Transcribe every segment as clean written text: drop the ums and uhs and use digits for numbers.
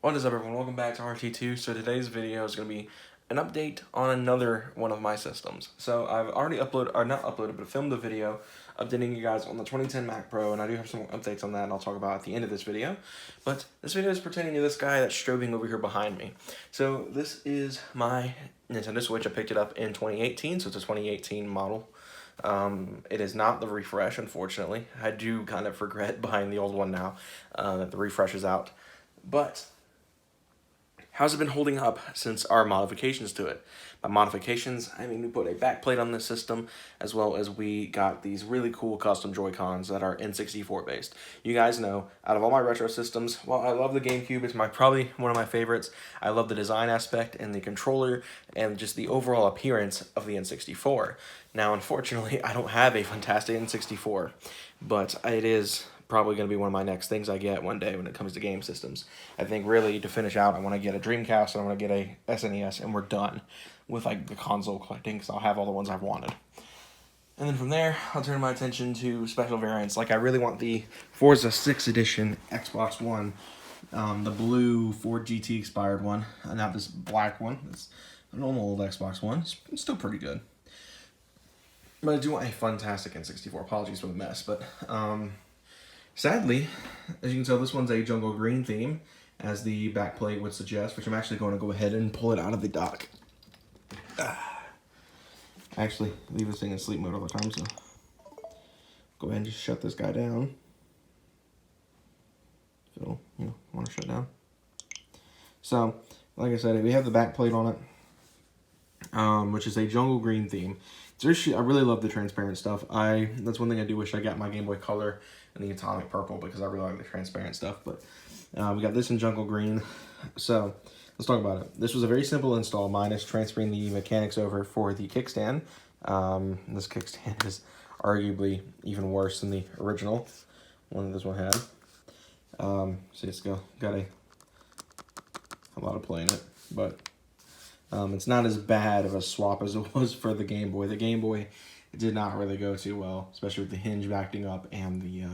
What is up, everyone? Welcome back to RT2. So today's video is going to be an update on another one of my systems. So I've already uploaded, or not uploaded, but filmed a video updating you guys on the 2010 Mac Pro, and I do have some updates on that, and I'll talk about at the end of this video. But this video is pertaining to this guy that's strobing over here behind me. So this is my Nintendo Switch. I picked it up in 2018, so it's a 2018 model. It is not the refresh, unfortunately. I do kind of regret buying the old one now that the refresh is out. But how's it been holding up since our modifications to it? By modifications, I mean we put a backplate on this system, as well as we got these really cool custom Joy-Cons that are N64 based. You guys know, out of all my retro systems, while I love the GameCube, it's probably one of my favorites. I love the design aspect and the controller and just the overall appearance of the N64. Now, unfortunately, I don't have a fantastic N64, but it is probably going to be one of my next things I get one day when it comes to game systems. I think really to finish out, I want to get a Dreamcast and I want to get a SNES, and we're done with like the console collecting because I'll have all the ones I've wanted. And then from there, I'll turn my attention to special variants. Like I really want the Forza 6 Edition Xbox One, the blue Ford GT expired one, and not this black one. It's a normal old Xbox One. It's still pretty good. But I do want a fantastic N64. Apologies for the mess, but sadly, as you can tell, this one's a jungle green theme, as the backplate would suggest, which I'm actually going to go ahead and pull it out of the dock. I actually leave this thing in sleep mode all the time, so go ahead and just shut this guy down. So, want to shut down. So, like I said, we have the backplate on it, which is a jungle green theme. I really love the transparent stuff. That's one thing I do wish I got my Game Boy Color and the Atomic Purple, because I really like the transparent stuff. But we got this in jungle green. So let's talk about it. This was a very simple install, minus transferring the mechanics over for the kickstand. This kickstand is arguably even worse than the original one that this one had. So it's got a lot of play in it, but it's not as bad of a swap as it was for the Game Boy. The Game Boy did not really go too well, especially with the hinge backing up and the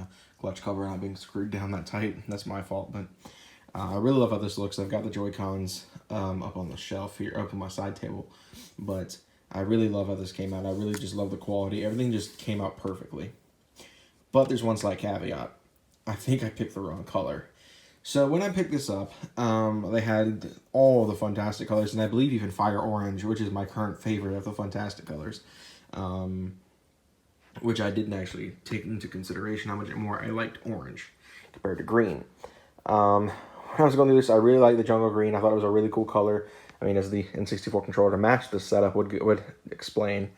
clutch cover not being screwed down that tight. That's my fault, but I really love how this looks. I've got the Joy-Cons up on the shelf here, up on my side table, but I really love how this came out. I really just love the quality. Everything just came out perfectly. But there's one slight caveat. I think I picked the wrong color. So when I picked this up, they had all the Fantastic colors, and I believe even Fire Orange, which is my current favorite of the Fantastic colors, which I didn't actually take into consideration how much more I liked orange compared to green. When I was going through this, I really liked the jungle green. I thought it was a really cool color. I mean, as the N64 controller to match this setup would explain.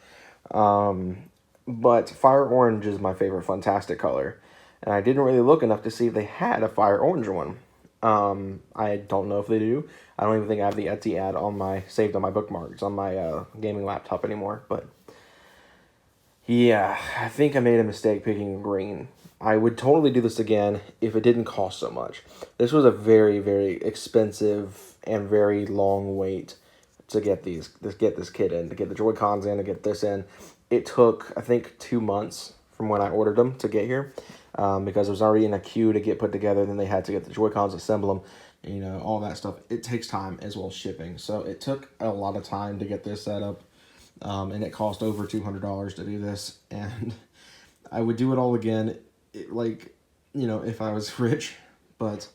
But Fire Orange is my favorite Fantastic color. And I didn't really look enough to see if they had a Fire Orange one. I don't know if they do. I don't even think I have the Etsy ad saved on my bookmarks on my gaming laptop anymore. But yeah, I think I made a mistake picking green. I would totally do this again if it didn't cost so much. This was a very, very expensive and very long wait to get this kit in, to get the Joy-Cons in, to get this in. It took, I think, 2 months from when I ordered them to get here. Because it was already in a queue to get put together. Then they had to get the Joy-Cons, assemble them, all that stuff. It takes time as well as shipping. So it took a lot of time to get this set up, and it cost over $200 to do this. And I would do it all again, if I was rich, but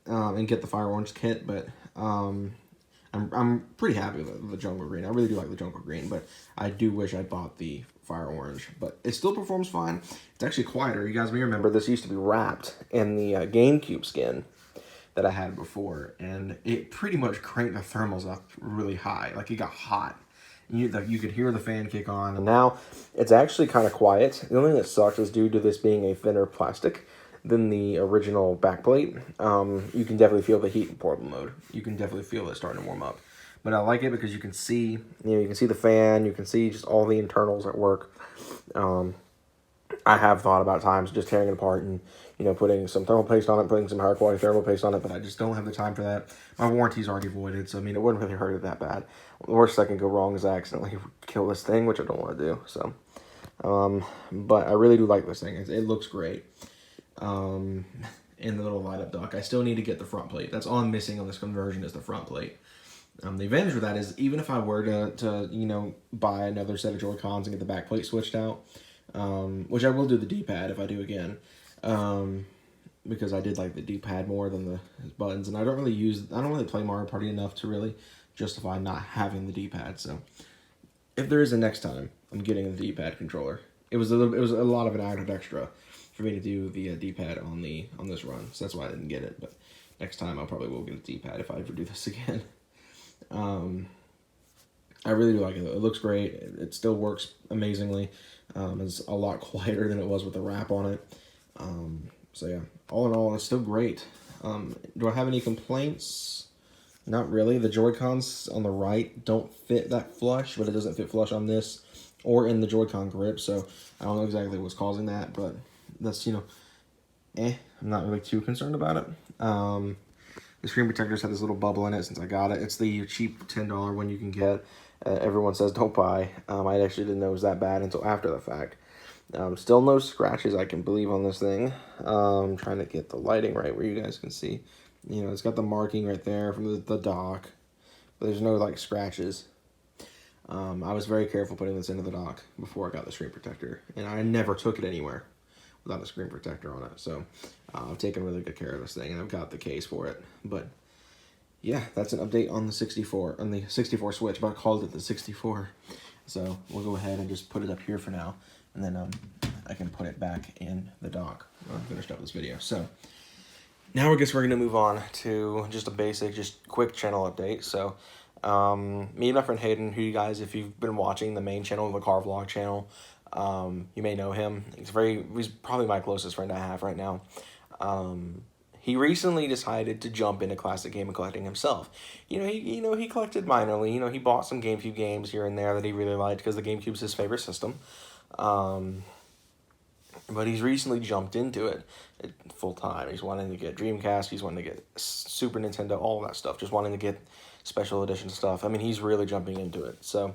and get the Fire Orange kit. But I'm pretty happy with the jungle green. I really do like the jungle green, but I do wish I bought the Fire Orange, but it still performs fine. It's actually quieter. You guys may remember this used to be wrapped in the GameCube skin that I had before, and it pretty much cranked the thermals up really high. Like, it got hot. You could hear the fan kick on, and now it's actually kind of quiet. The only thing that sucks is due to this being a thinner plastic than the original backplate. You can definitely feel the heat in portable mode. You can definitely feel it starting to warm up. But I like it because you can see, you can see the fan, you can see just all the internals at work. I have thought about times just tearing it apart and, putting some thermal paste on it, putting some higher quality thermal paste on it, but I just don't have the time for that. My warranty's already voided, so, it wouldn't really hurt it that bad. The worst that can go wrong is I accidentally kill this thing, which I don't want to do, so. But I really do like this thing. It looks great. and the little light up dock. I still need to get the front plate. That's all I'm missing on this conversion is the front plate. The advantage with that is even if I were to you know, buy another set of Joy-Cons and get the back plate switched out, which I will do the D-pad if I do again, because I did like the D-pad more than the buttons, and I don't really play Mario Party enough to really justify not having the D-pad. So if there is a next time, I'm getting the D-pad controller. It was a lot of an added extra for me to do the D-pad on this run, so that's why I didn't get it. But next time I probably will get a D-pad if I ever do this again. I really do like it. It looks great. It still works amazingly. It's a lot quieter than it was with the wrap on it. So yeah, all in all, it's still great. Do I have any complaints? Not really. The Joy-Cons on the right don't fit that flush, but it doesn't fit flush on this or in the Joy-Con grip, so I don't know exactly what's causing that, but that's, you know, I'm not really too concerned about it. The screen protector's had this little bubble in it since I got it. It's the cheap $10 one you can get. Everyone says don't buy. I actually didn't know it was that bad until after the fact. Still no scratches I can believe on this thing. I'm trying to get the lighting right where you guys can see. You know, it's got the marking right there from the dock, but there's no like scratches. I was very careful putting this into the dock before I got the screen protector, and I never took it anywhere without a screen protector on it. So I've taken really good care of this thing, and I've got the case for it. But yeah, that's an update on the 64 Switch, but I called it the 64. So we'll go ahead and just put it up here for now, and then I can put it back in the dock when I'm finished up this video. So now I guess we're gonna move on to just a basic, just quick channel update. So me and my friend Hayden, who you guys, if you've been watching the main channel, the car vlog channel, you may know him. He's probably my closest friend I have right now. He recently decided to jump into classic game and collecting himself. He collected minorly. You know, he bought some GameCube games here and there that he really liked because the GameCube's his favorite system. But he's recently jumped into it full time. He's wanting to get Dreamcast. He's wanting to get Super Nintendo, all of that stuff. Just wanting to get special edition stuff. I mean, he's really jumping into it. So,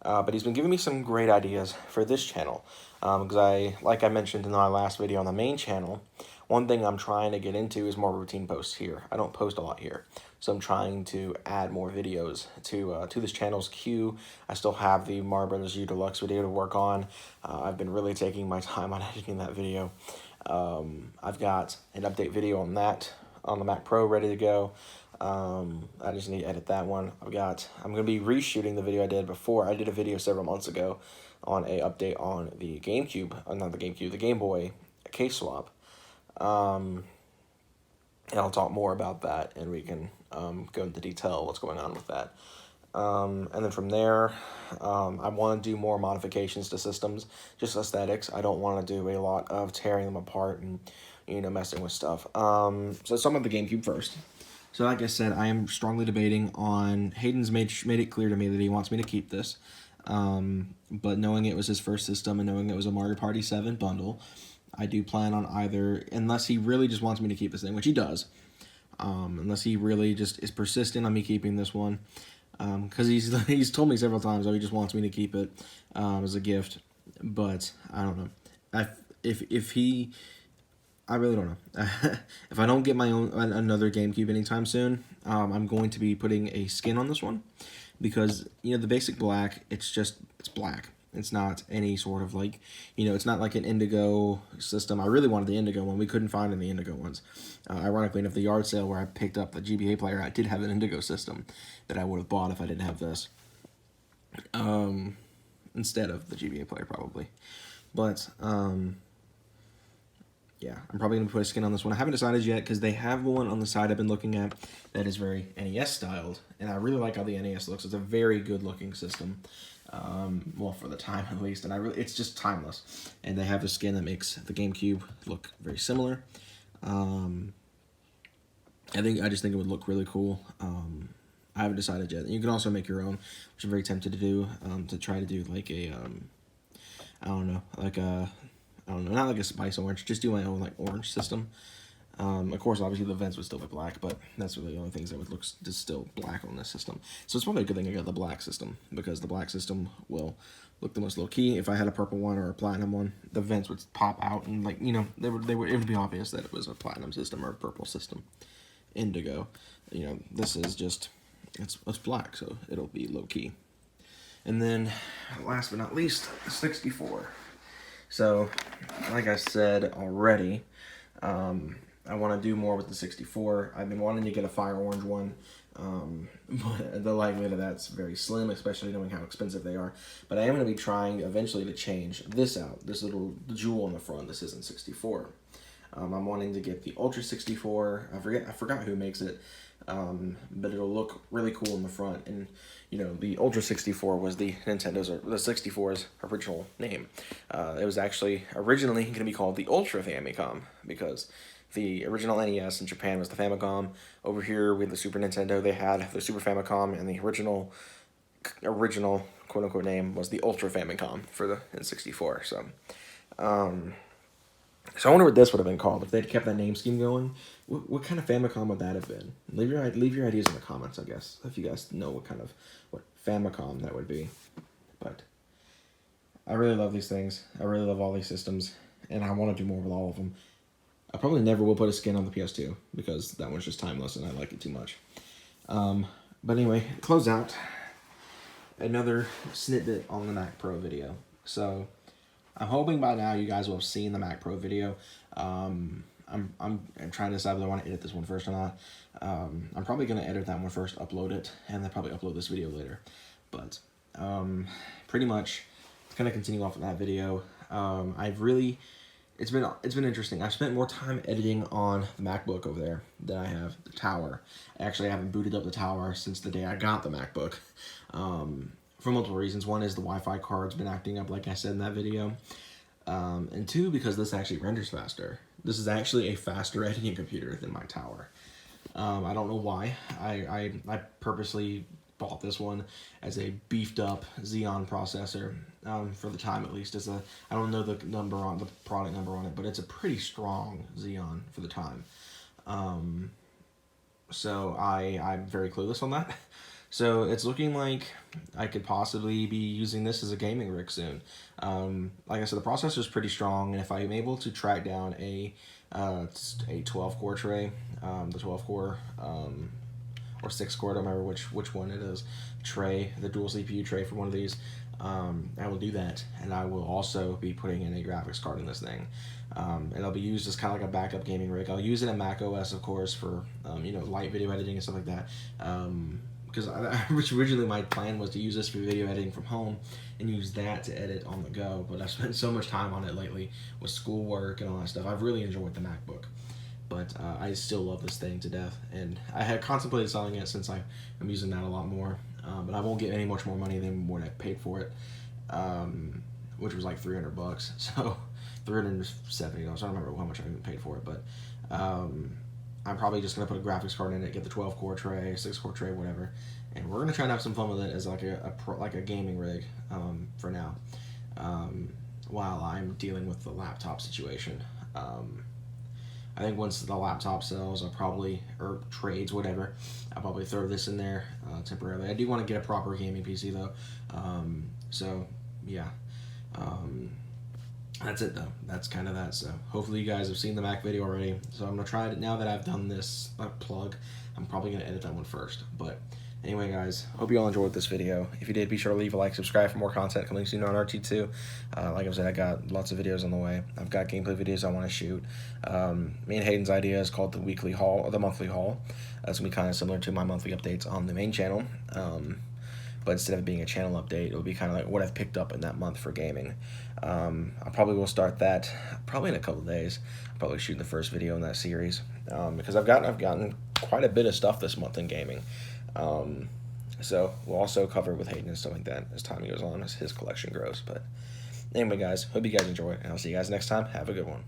but he's been giving me some great ideas for this channel. Because like I mentioned in our last video on the main channel, one thing I'm trying to get into is more routine posts here. I don't post a lot here. So I'm trying to add more videos to this channel's queue. I still have the Mario Brothers U Deluxe video to work on. I've been really taking my time on editing that video. I've got an update video on that on the Mac Pro ready to go. I just need to edit that one. I'm going to be reshooting the video I did before. I did a video several months ago on a update on the GameCube, not the GameCube, the Game Boy case swap. And I'll talk more about that, and we can go into detail what's going on with that. And then from there, I want to do more modifications to systems, just aesthetics. I don't want to do a lot of tearing them apart and, messing with stuff. So some of the GameCube first. So like I said, I am strongly debating on, Hayden's made it clear to me that he wants me to keep this. But knowing it was his first system and knowing it was a Mario Party 7 bundle, I do plan on either, unless he really just wants me to keep this thing, which he does, unless he really just is persistent on me keeping this one, because he's told me several times, he just wants me to keep it as a gift, but I don't know. I really don't know. If I don't get my own another GameCube anytime soon, I'm going to be putting a skin on this one, because the basic black, it's black. It's not any sort of it's not like an indigo system. I really wanted the indigo one. We couldn't find any indigo ones. Ironically enough, the yard sale where I picked up the GBA player, I did have an indigo system that I would have bought if I didn't have this. Instead of the GBA player, probably. But, yeah, I'm probably going to put a skin on this one. I haven't decided yet because they have one on the side I've been looking at that is very NES styled. And I really like how the NES looks. It's a very good looking system. Well, for the time at least, and it's just timeless. And they have a skin that makes the GameCube look very similar. I just think it would look really cool. I haven't decided yet. You can also make your own, which I'm very tempted to do. To try to do like a, not like a spice orange. Just do my own orange system. Of course, obviously the vents would still be black, but that's really the only things that would look just still black on this system. So it's probably a good thing I got the black system, because the black system will look the most low key. If I had a purple one or a platinum one, the vents would pop out and, like, you know, it would be obvious that it was a platinum system or a purple system. Indigo, you know, this is just it's black, so it'll be low key. And then last but not least, the 64. So like I said already, I want to do more with the 64. I've been wanting to get a fire orange one, but the likelihood of that's very slim, especially knowing how expensive they are. But I am going to be trying eventually to change this out, this little jewel on the front. This isn't 64. I'm wanting to get the Ultra 64. I forgot who makes it, but it'll look really cool in the front. And you know, the Ultra 64 was the Nintendo's, or the 64's original name. It was actually originally going to be called the Ultra Famicom, because the original NES in Japan was the Famicom. Over here with the Super Nintendo, they had the Super Famicom, and the original quote-unquote name was the Ultra Famicom for the N64. So I wonder what this would have been called if they'd kept that name scheme going. What kind of Famicom would that have been? Leave your ideas in the comments, I guess, if you guys know what Famicom that would be. But I really love these things. I really love all these systems, and I want to do more with all of them. I probably never will put a skin on the PS2 because that one's just timeless and I like it too much. But anyway, close out another snippet on the Mac Pro video. So I'm hoping by now you guys will have seen the Mac Pro video. I'm trying to decide whether I want to edit this one first or not. I'm probably going to edit that one first, upload it, and then probably upload this video later. But pretty much it's going to continue off of that video. It's been interesting. I've spent more time editing on the MacBook over there than I have the tower. Actually, I haven't booted up the tower since the day I got the MacBook. For multiple reasons. One is the Wi-Fi card's been acting up, like I said in that video. And two, because this actually renders faster. This is actually a faster editing computer than my tower. I don't know why. I purposely bought this one as a beefed up Xeon processor, for the time at least. I don't know the product number on it, but it's a pretty strong Xeon for the time. So I'm very clueless on that. So it's looking like I could possibly be using this as a gaming rig soon. Like I said, the processor is pretty strong, and if I'm able to track down a 12-core tray, the 12-core or 6-core, I don't remember which one it is, tray, the dual CPU tray for one of these, I will do that, and I will also be putting in a graphics card in this thing. And it'll be used as kind of like a backup gaming rig. I'll use it in Mac OS, of course, for you know, light video editing and stuff like that. Because originally my plan was to use this for video editing from home and use that to edit on the go, but I've spent so much time on it lately with schoolwork and all that stuff. I've really enjoyed the MacBook, but I still love this thing to death, and I had contemplated selling it since I'm using that a lot more, but I won't get any much more money than what I paid for it, which was like $300, so $370. I don't remember how much I even paid for it, but I'm probably just going to put a graphics card in it, get the 12-core tray, 6-core tray, whatever, and we're going to try and have some fun with it as like a gaming rig for now, while I'm dealing with the laptop situation. I think once the laptop sells, I'll probably, or trades, whatever, I'll probably throw this in there temporarily. I do want to get a proper gaming PC though, so yeah. That's it though. That's kind of that. So hopefully you guys have seen the Mac video already. So I'm gonna try it now that I've done this plug. I'm probably gonna edit that one first. But anyway, guys, hope you all enjoyed this video. If you did, be sure to leave a like, subscribe for more content coming soon on RT2. Like I said, I got lots of videos on the way. I've got gameplay videos I want to shoot. Me and Hayden's idea is called the weekly haul or the monthly haul. That's gonna be kind of similar to my monthly updates on the main channel. But instead of it being a channel update, it'll be kind of like what I've picked up in that month for gaming. I probably will start that probably in a couple of days. I'll probably shoot the first video in that series, because I've gotten quite a bit of stuff this month in gaming. So we'll also cover with Hayden and stuff like that as time goes on, as his collection grows. But anyway, guys, hope you guys enjoy, and I'll see you guys next time. Have a good one.